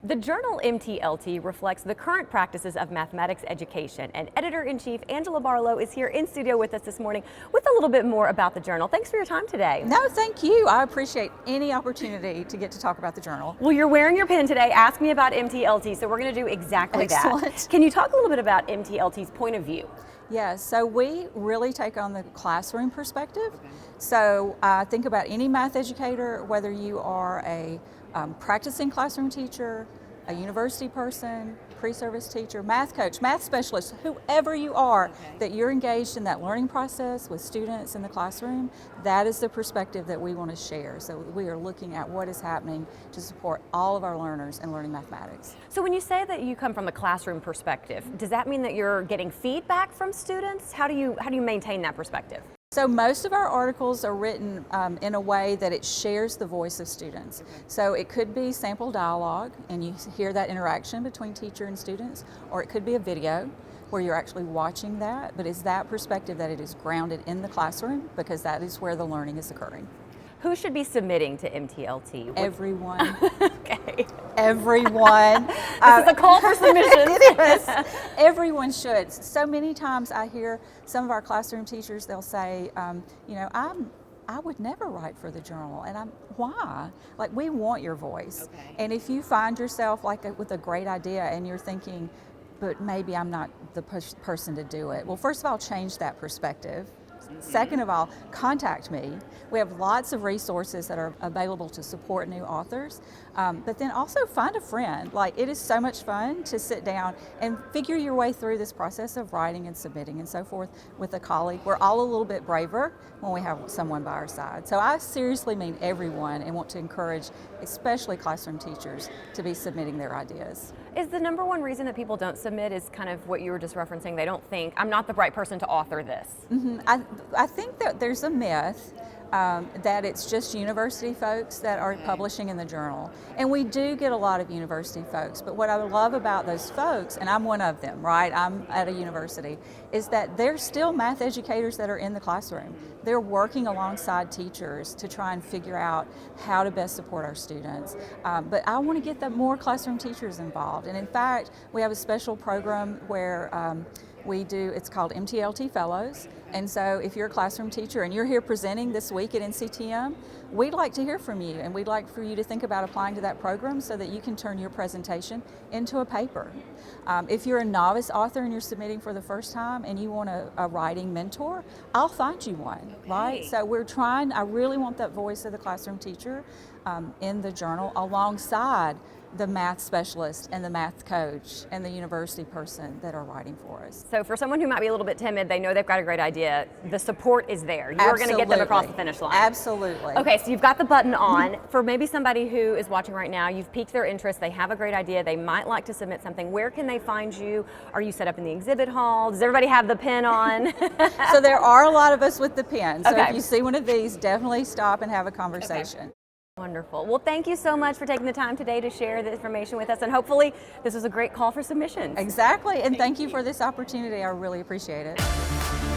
The journal MTLT reflects the current practices of mathematics education, and Editor-in-Chief Angela Barlow is here in studio with us this morning with a little bit more about the journal. Thanks for your time today. No, thank you. I appreciate any opportunity to get to talk about the journal. Well, you're wearing your pin today. Ask me about MTLT, so we're going to do exactly that. Can you talk a little bit about MTLT's point of view? Yes, so we really take on the classroom perspective. So think about any math educator, whether you are a practicing classroom teacher, a university person, pre-service teacher, math coach, math specialist, whoever you are, that you're engaged in that learning process with students in the classroom, that is the perspective that we want to share. So we are looking at what is happening to support all of our learners in learning mathematics. So when you say that you come from the classroom perspective, does that mean that you're getting feedback from students? How do you maintain that perspective? So most of our articles are written in a way that it shares the voice of students. So it could be sample dialogue and you hear that interaction between teacher and students, or it could be a video where you're actually watching that, but it's that perspective that it is grounded in the classroom because that is where the learning is occurring. Who should be submitting to MTLT? Everyone. Okay. Everyone. This is a call for submissions. It is. Everyone should. So many times I hear some of our classroom teachers, they'll say, I would never write for the journal, and why? Like, we want your voice. Okay. And if you find yourself with a great idea and you're thinking, but maybe I'm not the person to do it. Well, first of all, change that perspective. Second of all, contact me. We have lots of resources that are available to support new authors, but then also find a friend. Like, it is so much fun to sit down and figure your way through this process of writing and submitting and so forth with a colleague. We're all a little bit braver when we have someone by our side. So I seriously mean everyone and want to encourage, especially classroom teachers, to be submitting their ideas. Is the number one reason that people don't submit is kind of what you were just referencing? They don't think, I'm not the right person to author this. Mm-hmm. I think that there's a myth that it's just university folks that are publishing in the journal. And we do get a lot of university folks, but what I love about those folks, and I'm one of them, right? I'm at a university, is that they're still math educators that are in the classroom. They're working alongside teachers to try and figure out how to best support our students. But I want to get the more classroom teachers involved. And in fact, we have a special program where it's called MTLT Fellows. And so if you're a classroom teacher and you're here presenting this week at NCTM, we'd like to hear from you, and we'd like for you to think about applying to that program so that you can turn your presentation into a paper. If you're a novice author and you're submitting for the first time and you want a writing mentor, I'll find you one, right? So I really want that voice of the classroom teacher in the journal alongside the math specialist and the math coach and the university person that are writing for us. So for someone who might be a little bit timid, they know they've got a great idea, the support is there. You're going to get them across the finish line. Absolutely. Okay, so you've got the button on. For maybe somebody who is watching right now, you've piqued their interest, they have a great idea, they might like to submit something. Where can they find you? Are you set up in the exhibit hall? Does everybody have the pen on? So there are a lot of us with the pen. So okay. If you see one of these, definitely stop and have a conversation. Okay. Wonderful. Well, thank you so much for taking the time today to share the information with us, and hopefully this was a great call for submissions. Exactly, and thank you for this opportunity. I really appreciate it.